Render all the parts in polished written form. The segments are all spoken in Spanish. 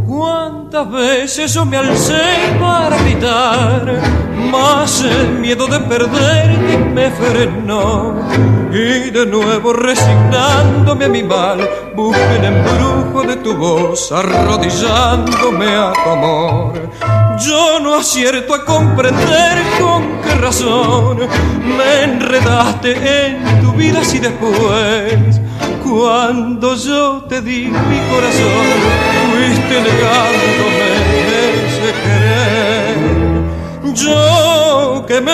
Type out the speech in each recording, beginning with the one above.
Cuántas veces yo me alcé para gritar, mas el miedo de perderte me frenó. Y de nuevo resignándome a mi mal, busqué el embrujo de tu voz, arrodillándome a tu amor. Yo no acierto a comprender con qué razón me enredaste en tu vida así después. Cuando yo te di mi corazón, fuiste negándome ese querer. Yo quemé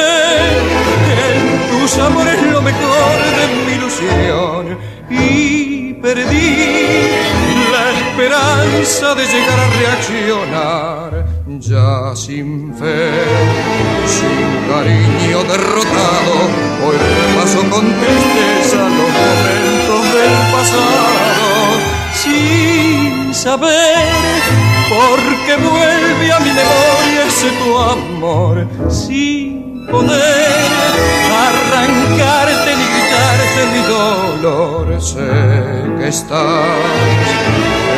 en tus amores lo mejor de mi ilusión y perdí la esperanza de llegar a reaccionar. Ya sin fe, sin cariño derrotado, hoy repaso con tristeza los momentos del pasado, sin saber por qué vuelve a mi memoria ese tu amor, sin poder arrancarte ni quitarte mi dolor. Sé que estás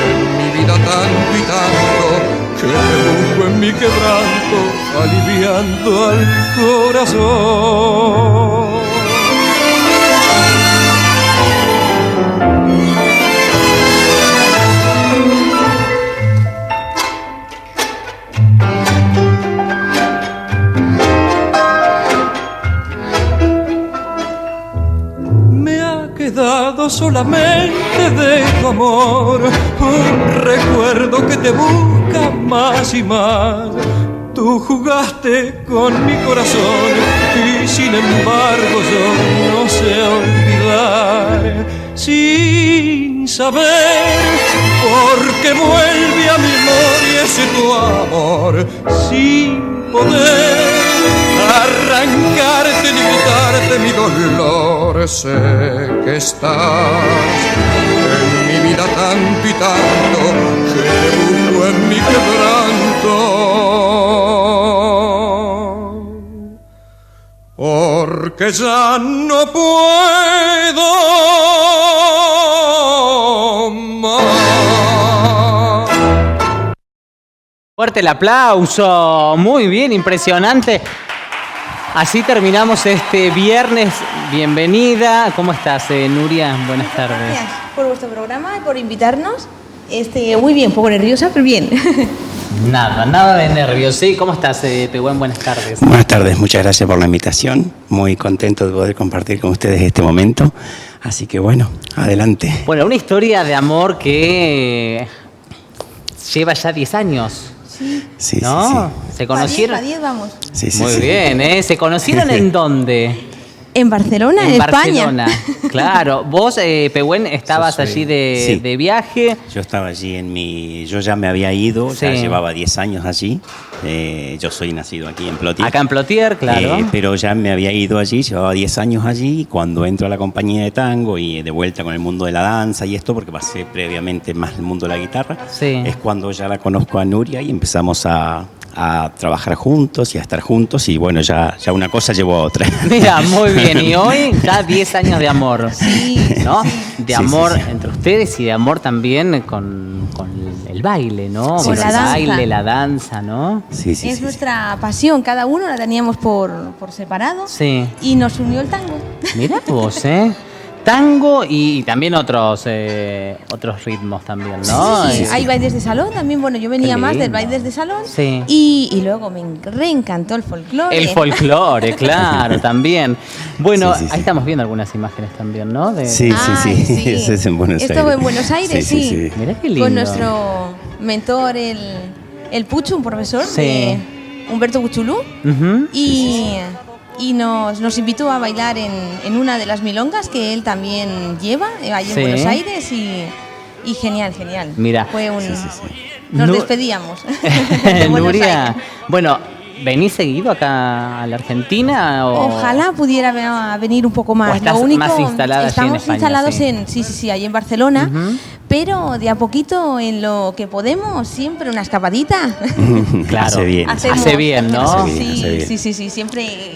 en mi vida tanto y tanto, que te busco en mi quebranto, aliviando al corazón. Me ha quedado solamente de tu amor un recuerdo que te busca más y más. Tú jugaste con mi corazón y sin embargo yo no sé olvidar, sin saber por qué vuelve a mi memoria ese tu amor, sin poder arrancarte ni quitarte mi dolor. Sé que estás en mi vida tanto y tanto, que te busco en mi quebranto, porque ya no puedo más. Fuerte el aplauso, muy bien, impresionante. Así terminamos este viernes. Bienvenida. ¿Cómo estás, Nuria? Buenas tardes. Gracias por vuestro programa y por invitarnos. Muy bien, un poco nerviosa, pero bien. Nada de nervios. ¿Sí? ¿Cómo estás, Pehuen? Buenas tardes. Buenas tardes, muchas gracias por la invitación. Muy contento de poder compartir con ustedes este momento. Así que bueno, adelante. Bueno, una historia de amor que lleva ya 10 años. Sí, ¿no? sí. ¿Se conocieron? A 10 vamos. Sí, Muy bien, ¿eh? ¿Se conocieron en dónde? En Barcelona, en España. Barcelona. Claro. Vos, Pehuen, estabas allí de viaje. Yo estaba allí yo ya me había ido, ya llevaba 10 años allí. Yo soy nacido aquí en Plotier. Acá en Plotier, claro. Pero ya me había ido allí, llevaba 10 años allí. Y cuando entro a la compañía de tango y de vuelta con el mundo de la danza y esto, porque pasé previamente más el mundo de la guitarra, es cuando ya la conozco a Nuria y empezamos a trabajar juntos y a estar juntos, y bueno, ya una cosa llevó a otra. Mira, muy bien. Y hoy ya 10 años de amor. Sí, ¿no? Sí. De amor entre ustedes y de amor también con el baile, ¿no? Con la danza. Baile, la danza, ¿no? Es nuestra pasión, cada uno la teníamos por separado. Sí. Y nos unió el tango. Mirá vos, tango y también otros ritmos también, ¿no? Sí. Hay bailes de salón también. Bueno, yo venía más del baile de salón. Sí. Y luego me reencantó el folclore. El folclore, claro, también. Bueno, Sí. ahí estamos viendo algunas imágenes también, ¿no? Sí. Eso es en Buenos Aires. Esto fue en Buenos Aires, sí. Mirá qué lindo. Con nuestro mentor, el Puchu, un profesor, Humberto Buchulú. Uh-huh. Y nos invitó a bailar en una de las milongas que él también lleva, ahí en Buenos Aires, y genial. Mira. Fue nos despedíamos. de Buenos Nuria, Aires. bueno, ¿venís seguido acá a la Argentina? Ojalá pudiera venir un poco más. ¿O estás Lo único, más instalada allí en España? Instalados Sí. ahí en Barcelona. Uh-huh. Pero de a poquito, en lo que podemos, siempre una escapadita. Claro. Hace bien. Hace bien, ¿no? Hace bien. Sí, siempre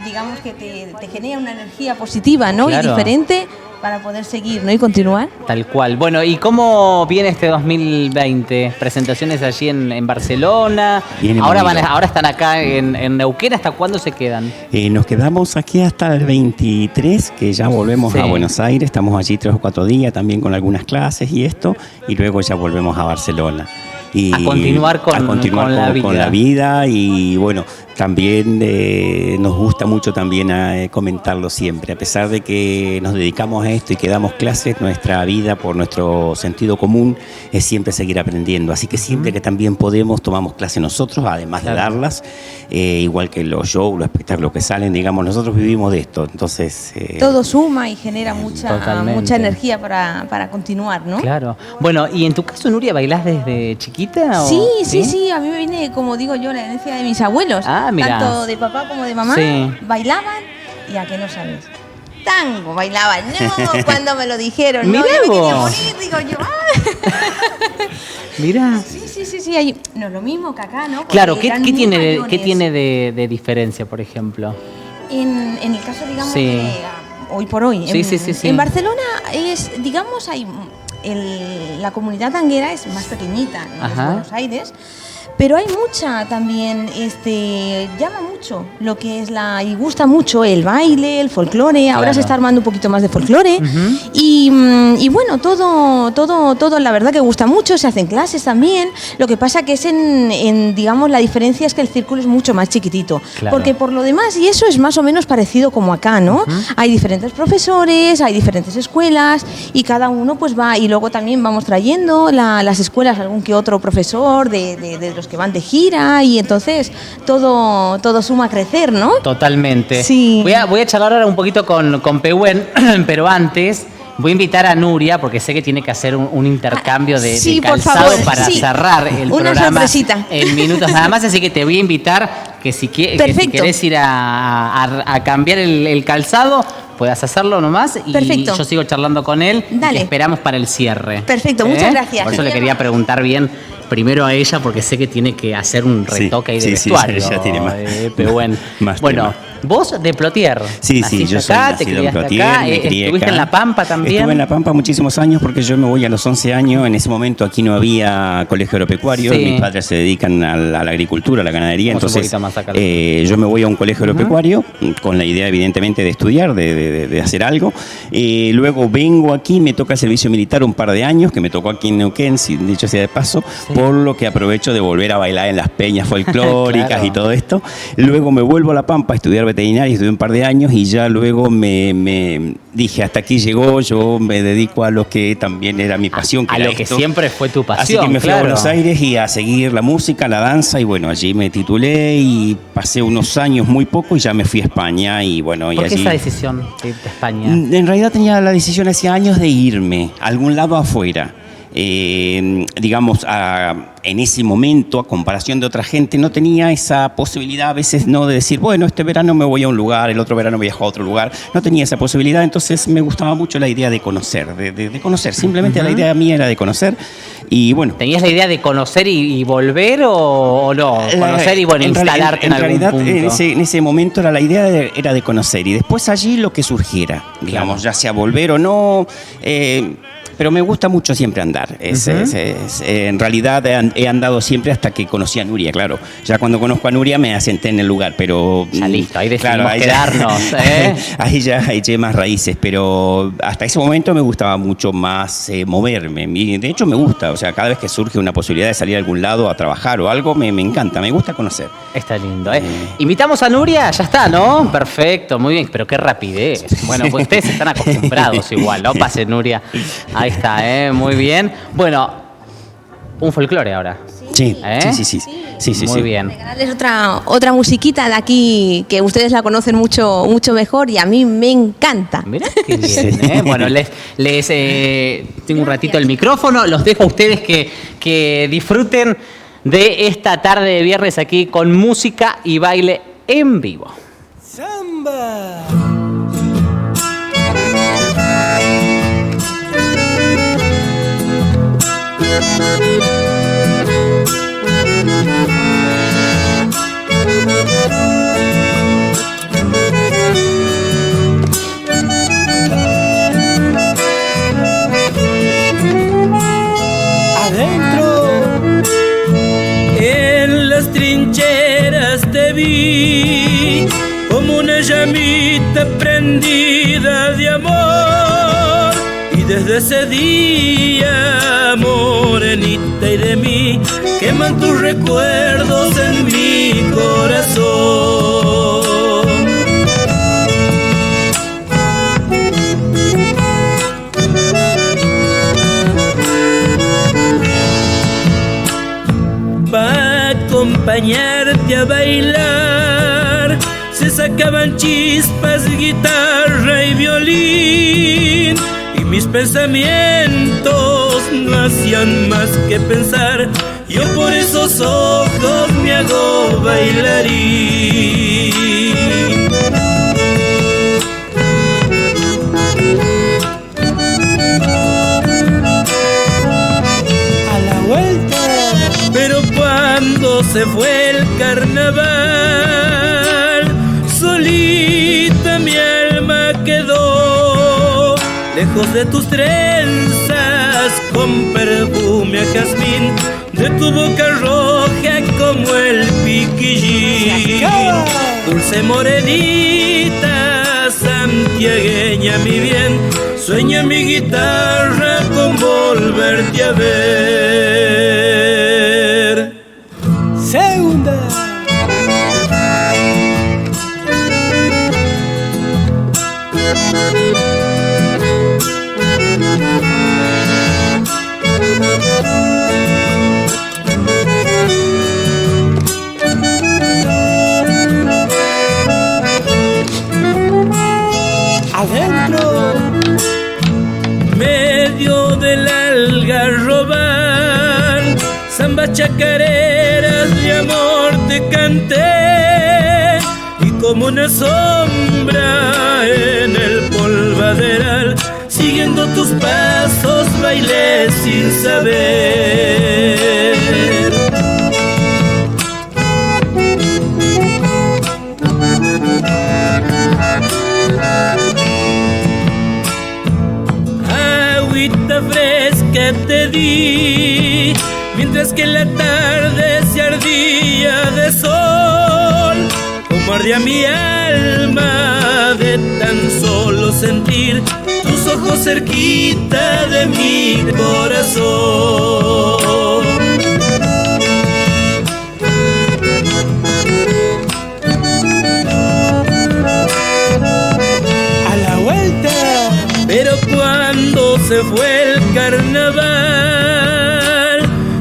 digamos que te genera una energía positiva, ¿no? Claro. Y diferente para poder seguir, ¿no? Y continuar. Tal cual. Bueno, ¿y cómo viene este 2020? Presentaciones allí en Barcelona. Ahora están acá en Neuquén. ¿Hasta cuándo se quedan? Nos quedamos aquí hasta el 23, que ya volvemos a Buenos Aires. Estamos allí 3 o 4 días también con algunas clases y esto. Y luego ya volvemos a Barcelona. Y a continuar con la vida y bueno, también nos gusta mucho también comentarlo siempre, a pesar de que nos dedicamos a esto y que damos clases, nuestra vida por nuestro sentido común es siempre seguir aprendiendo, así que siempre que también podemos tomamos clases nosotros, además de darlas, igual que los shows, los espectáculos que salen, digamos, nosotros vivimos de esto, entonces... todo suma y genera mucha energía para continuar, ¿no? Claro. Bueno, y en tu caso, Nuria, ¿bailás desde chiquita? Sí, a mí me viene, como digo yo, la herencia de mis abuelos. Mirá. Tanto de papá como de mamá. Bailaban y a que no sabes. Tango bailaban. No, cuando me lo dijeron. Mirá no, yo me quería vos. morir, digo yo. Mirá. Sí, no es lo mismo que acá, ¿no? Porque claro, ¿qué tiene mayores. de diferencia, por ejemplo? En el caso, digamos, de hoy por hoy. Sí. En Barcelona es, digamos, hay... la comunidad tanguera es más pequeñita, ¿no? Es Buenos Aires, pero hay mucha también, llama mucho lo que es y gusta mucho el baile, el folclore. Ahora se está armando un poquito más de folclore y bueno, todo la verdad que gusta mucho, se hacen clases también. Lo que pasa que es digamos, la diferencia es que el círculo es mucho más chiquitito, porque por lo demás, y eso es más o menos parecido como acá, ¿no? Hay diferentes profesores, hay diferentes escuelas y cada uno pues va, y luego también vamos trayendo las escuelas algún que otro profesor de los que van de gira, y entonces todo suma a crecer, ¿no? Totalmente. Sí. Voy a charlar ahora un poquito con Pehuen, pero antes voy a invitar a Nuria, porque sé que tiene que hacer un intercambio de calzado para cerrar el programa sorpresita. En minutos nada más, así que te voy a invitar que si querés ir a cambiar el calzado, puedas hacerlo nomás y yo sigo charlando con él. Dale. Y te esperamos para el cierre. Perfecto, muchas gracias. Por eso le quería preguntar bien primero a ella, porque sé que tiene que hacer un retoque ahí de vestuario. Sí, ya tiene más. Bueno, vos de Plotier. Sí, yo soy nacido en Plotier, me crié ¿Estuviste acá. en La Pampa también? Estuve en La Pampa muchísimos años porque yo me voy a los 11 años. En ese momento aquí no había colegio agropecuario. Mis padres se dedican a la agricultura, a la ganadería. Entonces yo me voy a un colegio agropecuario con la idea evidentemente de estudiar, de hacer algo. Luego vengo aquí, me toca el servicio militar un par de años, que me tocó aquí en Neuquén, dicho sea de paso, por lo que aprovecho de volver a bailar en las peñas folclóricas y todo esto. Luego me vuelvo a La Pampa a estudiar veterinaria, estudié un par de años y ya luego me dije, hasta aquí llegó, yo me dedico a lo que también era mi pasión. A lo que siempre fue tu pasión. Así que me fui a Buenos Aires y a seguir la música, la danza, y bueno, allí me titulé y pasé unos años, muy poco, y ya me fui a España y bueno. ¿Por qué esa decisión de España? En realidad tenía la decisión hace años de irme a algún lado afuera. Digamos, en ese momento, a comparación de otra gente, no tenía esa posibilidad a veces, no, de decir, bueno, este verano me voy a un lugar, el otro verano viajo a otro lugar. No tenía esa posibilidad, entonces me gustaba mucho la idea de conocer, de conocer. Simplemente la idea mía era de conocer. Y bueno. ¿Tenías la idea de conocer y volver o no? Conocer y bueno, instalarte en algún punto. En ese momento la idea era de conocer y después allí lo que surgiera, digamos, ya sea volver o no. Pero me gusta mucho siempre andar. En realidad he andado siempre hasta que conocí a Nuria, claro. Ya cuando conozco a Nuria me asenté en el lugar, pero... Ya listo, ahí decidimos quedarnos. Ahí ya eché más raíces, pero hasta ese momento me gustaba mucho más moverme. De hecho me gusta, o sea, cada vez que surge una posibilidad de salir a algún lado a trabajar o algo, me encanta, me gusta conocer. Está lindo, Invitamos a Nuria, ya está, ¿no? Perfecto, muy bien, pero qué rapidez. Bueno, pues ustedes están acostumbrados igual, ¿no? Pase, Nuria. Ahí está, muy bien. Bueno, un folclore ahora. Sí. Muy bien. Regalarles otra musiquita de aquí que ustedes la conocen mucho mejor y a mí me encanta. Mirá qué bien, Bueno, les tengo un ratito el micrófono, los dejo a ustedes que disfruten de esta tarde de viernes aquí con música y baile en vivo. ¡Samba! vi como una llamita prendida de amor, y desde ese día, morenita y de mí, queman tus recuerdos en mi corazón. Pa' acompañarte a bailar se sacaban chispas, guitarra y violín, y mis pensamientos no hacían más que pensar. Yo por esos ojos me hago bailarín. A la vuelta. Pero cuando se fue el carnaval, solita mi alma quedó, lejos de tus trenzas con perfume a jazmín, de tu boca roja como el piquillín. Dulce morenita, santiagueña mi bien, sueña mi guitarra con volverte a ver. Segunda. Adentro, medio del algarrobal, zambas chacareras de amor te canté, y como una sombra en el polvaderal, siguiendo tus pasos bailé sin saber. Agüita fresca te di, mientras que la tarde se ardía de sol, como ardía mi alma de tan solo sentir tus ojos cerquita de mi corazón. A la vuelta. Pero cuando se fue el carnaval,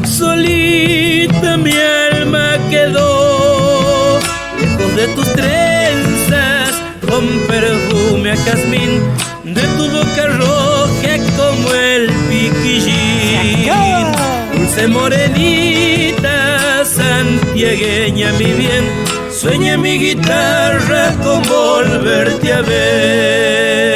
solita mi alma quedó, lejos de tus trenzas con perfume a jazmín, de tu boca roja como el piquillín. Dulce morenita, santiagueña mi bien, sueña mi guitarra con volverte a ver.